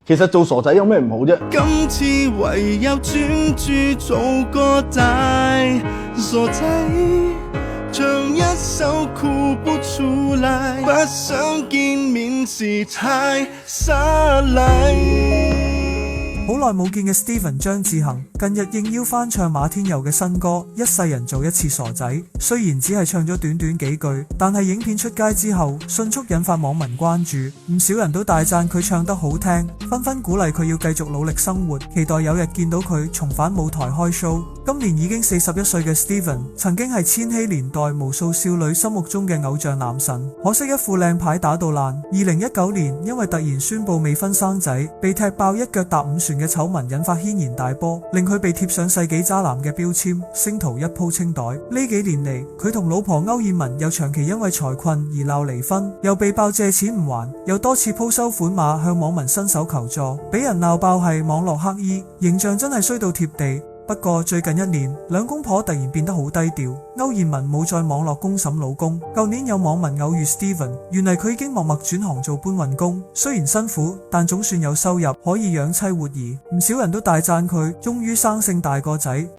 其實做傻仔有咩唔好啫？今次唯有專注做個大傻仔，像一首哭不出來，不想見面時太失禮。好耐冇見嘅 Steven 張志恒近日應邀翻唱馬天佑嘅新歌《一世人做一次傻仔》，雖然只係唱咗短短幾句，但係影片出街之後迅速引發網民關注，唔少人都大讚佢唱得好聽，紛紛鼓勵佢要繼續努力生活，期待有日見到佢重返舞台開 show。今年已經41歲嘅 Steven 曾經係千禧年代無數少女心目中嘅偶像男神，可惜一副靚牌打到爛。2019年因為突然宣布未婚生仔，被踢爆一腳踏五船嘅醜聞引發軒然大波，令佢被貼上世紀渣男嘅標籤，星途一鋪清袋。呢幾年嚟，佢同老婆歐燕文又長期因為財困而鬧離婚，又被爆借錢唔還，又多次鋪收款碼向網民伸手求助，俾人鬧爆係網絡黑衣，形象真係衰到貼地。不過最近一年，兩公婆突然變得好低調，歐燕文冇在網絡公審老公。舊年有網民偶遇 Steven， 原來佢已經默默轉行做搬運工，雖然辛苦，但總算有收入可以養妻活兒。唔少人都大讚佢終於生性大個仔。